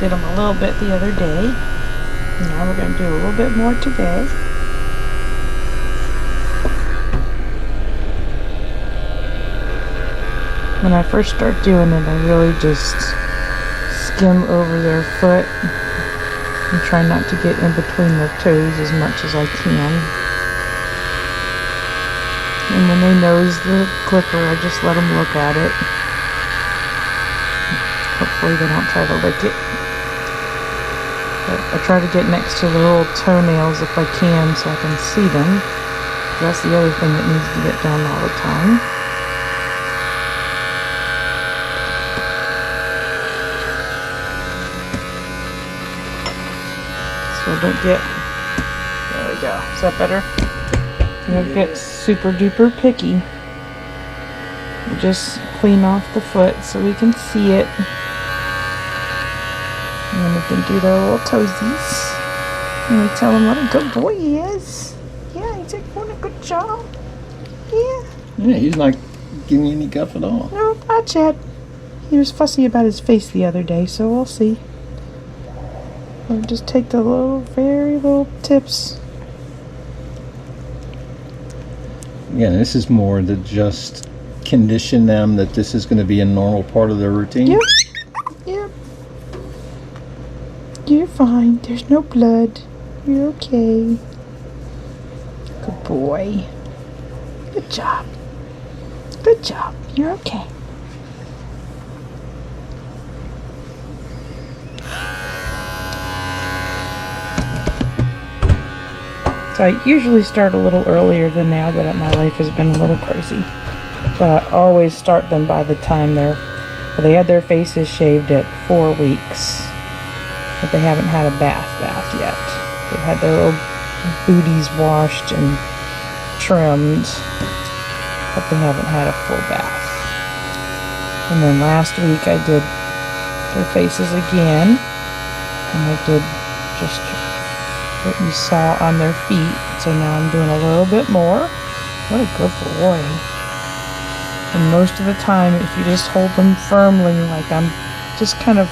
did them a little bit the other day. Now we're going to do a little bit more today. When I first start doing it, I really just skim over their foot and try not to get in between their toes as much as I can. And when they nose the clipper, I just let them look at it. Hopefully they don't try to lick it. But I try to get next to the little toenails if I can so I can see them. That's the other thing that needs to get done all the time. So don't get, there we go. Is that better? Don't get super duper picky. You just clean off the foot so we can see it. And then we can do their little toesies. And we tell him what a good boy he is. Yeah, he's doing a good job. Yeah. Yeah, he's not giving you any guff at all. No, not yet. He was fussy about his face the other day, so we'll see. We'll just take the little, very little tips. Yeah, this is more to just condition them that this is going to be a normal part of their routine. Yep. Yep. You're fine. There's no blood. You're okay. Good boy. Good job. Good job. You're okay. So I usually start a little earlier than now, but my life has been a little crazy. But I always start them by the time they had their faces shaved at 4 weeks. But they haven't had a bath yet. They've had their little booties washed and trimmed, but they haven't had a full bath. And then last week I did their faces again, and I did just what you saw on their feet. So now I'm doing a little bit more. What a good boy. And most of the time, if you just hold them firmly, like I'm just kind of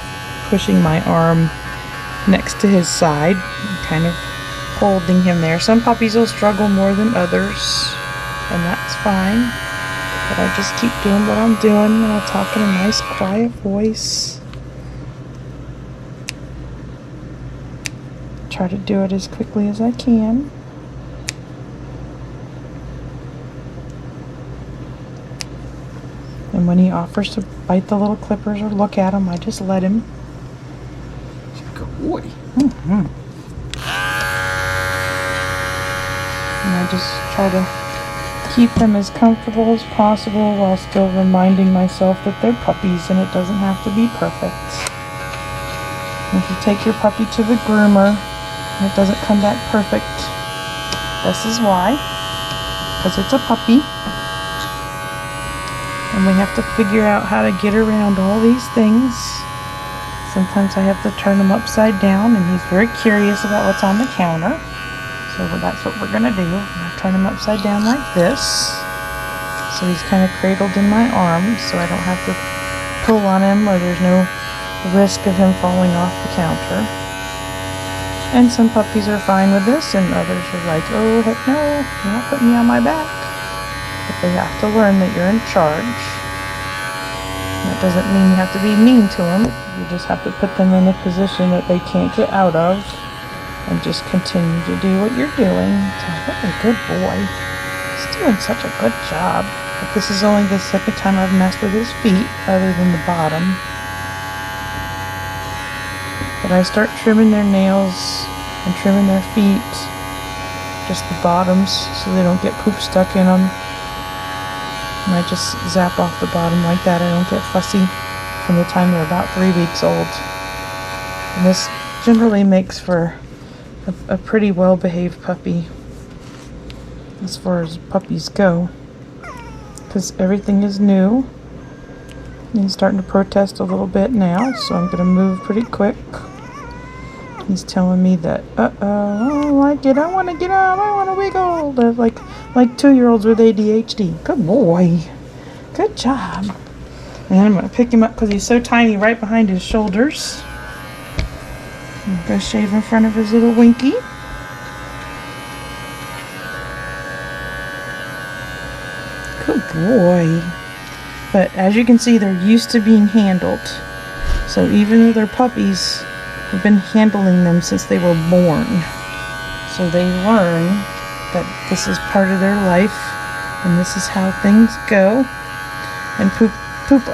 pushing my arm next to his side, kind of holding him there. Some puppies will struggle more than others, and that's fine. But I just keep doing what I'm doing, and I'll talk in a nice, quiet voice. Try to do it as quickly as I can. And when he offers to bite the little clippers or look at them, I just let him. Good boy. Mm-hmm. And I just try to keep them as comfortable as possible while still reminding myself that they're puppies and it doesn't have to be perfect. And if you take your puppy to the groomer and it doesn't come back perfect, this is why. Because it's a puppy. And we have to figure out how to get around all these things. Sometimes I have to turn him upside down, and he's very curious about what's on the counter. So that's what we're going to do. I'm going to turn him upside down like this. So he's kind of cradled in my arms, so I don't have to pull on him, or there's no risk of him falling off the counter. And some puppies are fine with this, and others are like, oh, heck no, you're not putting me on my back. But they have to learn that you're in charge. And that doesn't mean you have to be mean to them. You just have to put them in a position that they can't get out of, and just continue to do what you're doing. So, what a good boy. He's doing such a good job. But this is only the second time I've messed with his feet, other than the bottom. But I start trimming their nails and trimming their feet, just the bottoms, so they don't get poop stuck in them. And I just zap off the bottom like that. I don't get fussy from the time they're about 3 weeks old. And this generally makes for a pretty well-behaved puppy as far as puppies go, because everything is new. And he's starting to protest a little bit now, so I'm going to move pretty quick. He's telling me that, I don't like it, I want to get out, I want to wiggle. They're like 2-year-olds with ADHD. Good boy. Good job. And then I'm going to pick him up because he's so tiny right behind his shoulders. I'm gonna shave in front of his little winky. Good boy. But as you can see, they're used to being handled. So even though they're puppies, we've been handling them since they were born. So they learn that this is part of their life and this is how things go. And poop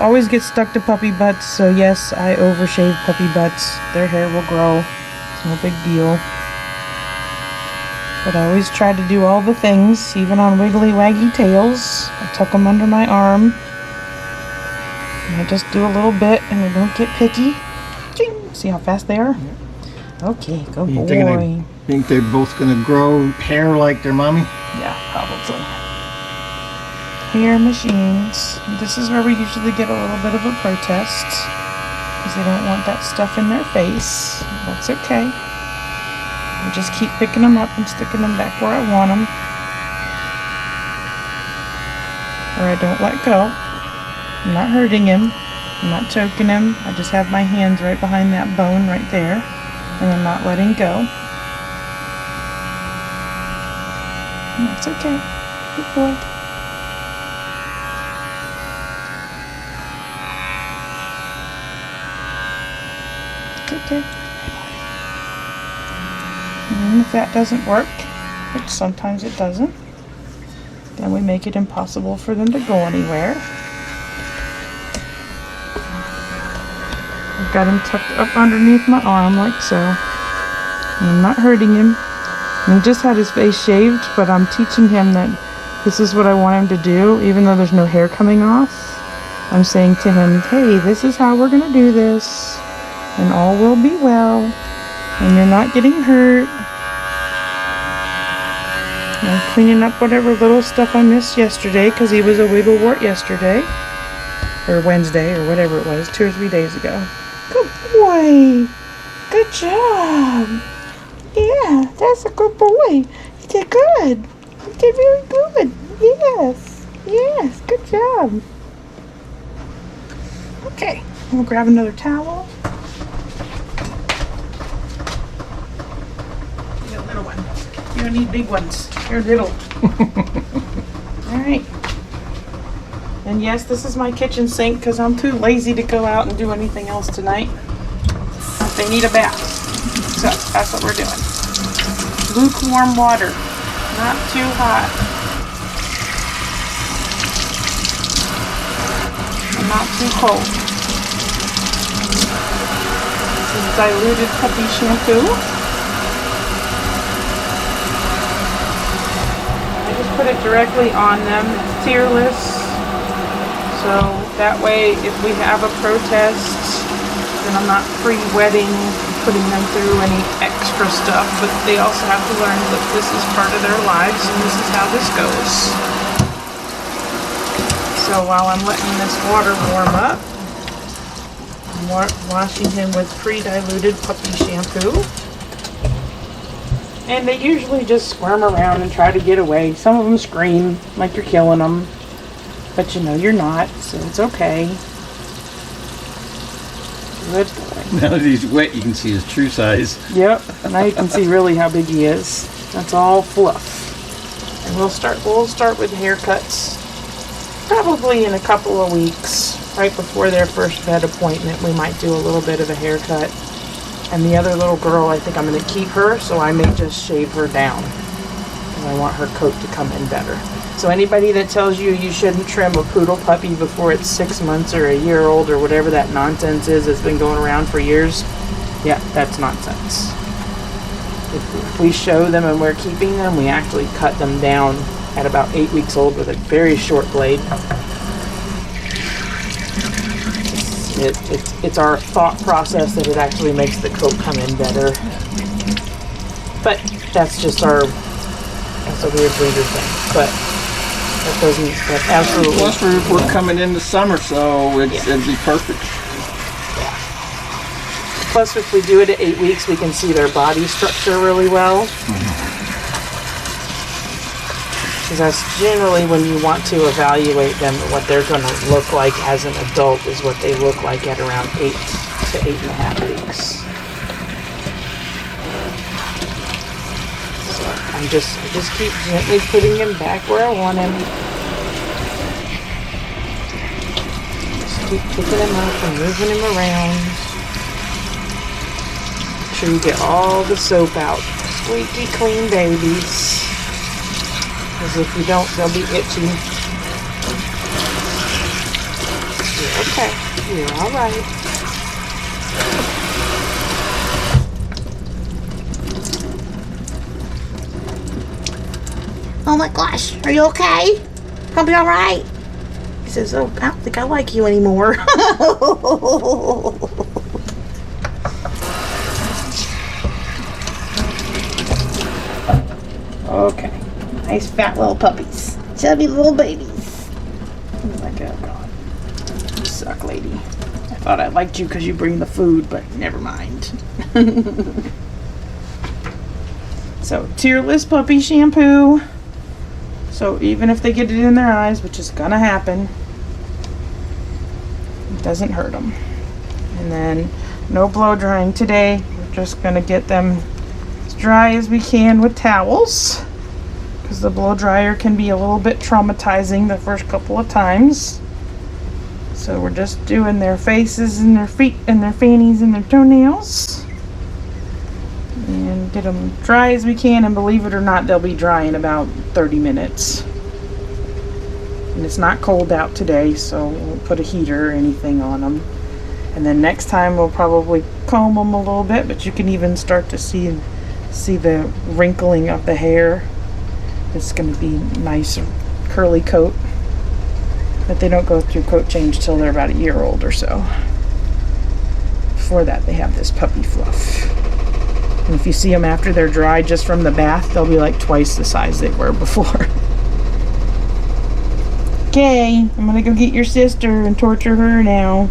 always gets stuck to puppy butts, so yes, I overshave puppy butts. Their hair will grow. It's no big deal. But I always try to do all the things, even on wiggly waggy tails. I tuck them under my arm. And I just do a little bit and I don't get picky. Ching! See how fast they are? Okay, go boy. Think they're both gonna grow hair like their mommy? Yeah, probably. Hair machines. This is where we usually get a little bit of a protest because they don't want that stuff in their face. That's okay. I just keep picking them up and sticking them back where I want them. Or I don't let go. I'm not hurting him. I'm not choking him. I just have my hands right behind that bone right there. And I'm not letting go. And that's okay. Good boy. It's okay. And if that doesn't work, which sometimes it doesn't, then we make it impossible for them to go anywhere. I've got him tucked up underneath my arm like so. And I'm not hurting him. And he just had his face shaved, but I'm teaching him that this is what I want him to do, even though there's no hair coming off. I'm saying to him, hey, this is how we're going to do this, and all will be well, and you're not getting hurt. I'm cleaning up whatever little stuff I missed yesterday, because he was a wigglewort yesterday, or Wednesday, or whatever it was, 2 or 3 days ago. Good boy! Good job! Yeah, that's a good boy. You did good. You did very good. Yes. Yes, good job. Okay, we'll grab another towel. You got a little one. You don't need big ones. You're little. Alright. And yes, this is my kitchen sink because I'm too lazy to go out and do anything else tonight. But they need a bath. So that's what we're doing. Lukewarm water, not too hot, and not too cold. This is diluted puppy shampoo. I just put it directly on them. It's tearless, so that way if we have a protest, then I'm not pre-wetting, putting them through any extra stuff, but they also have to learn that this is part of their lives and this is how this goes. So while I'm letting this water warm up, I'm washing him with pre-diluted puppy shampoo. And they usually just squirm around and try to get away. Some of them scream like you're killing them, but you know you're not, so it's okay. Good boy. Now that he's wet, you can see his true size. Yep. Now you can see really how big he is. That's all fluff. And we'll start with haircuts. Probably in a couple of weeks, right before their first vet appointment, we might do a little bit of a haircut. And the other little girl, I think I'm going to keep her, so I may just shave her down. Because I want her coat to come in better. So anybody that tells you you shouldn't trim a poodle puppy before it's 6 months or a year old or whatever that nonsense is that's been going around for years, yeah, that's nonsense. If we show them and we're keeping them, we actually cut them down at about 8 weeks old with a very short blade. It's our thought process that it actually makes the coat come in better. But that's just that's a weird breeder thing. But that absolutely. Plus, we're coming into summer, so it'd be perfect. Yeah. Plus, if we do it at 8 weeks, we can see their body structure really well. Because that's generally when you want to evaluate them, what they're going to look like as an adult is what they look like at around 8 to 8.5 weeks. I just keep gently putting him back where I want him. Just keep picking him up and moving him around. Make sure you get all the soap out. Squeaky clean babies. Because if you don't, they'll be itchy. You're okay. You're alright. Oh my gosh, are you okay? Gonna be alright? He says, oh, I don't think I like you anymore. Okay. Nice fat little puppies. Chubby little babies. Oh my God. You suck, lady. I thought I liked you because you bring the food, but never mind. So, tearless puppy shampoo. So even if they get it in their eyes, which is gonna happen, it doesn't hurt them. And then no blow drying today. We're just gonna get them as dry as we can with towels, because the blow dryer can be a little bit traumatizing the first couple of times. So we're just doing their faces and their feet and their fannies and their toenails. And get them dry as we can, and believe it or not, they'll be dry in about 30 minutes. And it's not cold out today, so we won't put a heater or anything on them. And then next time we'll probably comb them a little bit, but you can even start to see the wrinkling of the hair. It's going to be nice curly coat. But they don't go through coat change till they're about a year old or so. Before that, they have this puppy fluff. And if you see them after they're dry just from the bath, they'll be like twice the size they were before. Okay, I'm gonna go get your sister and torture her now.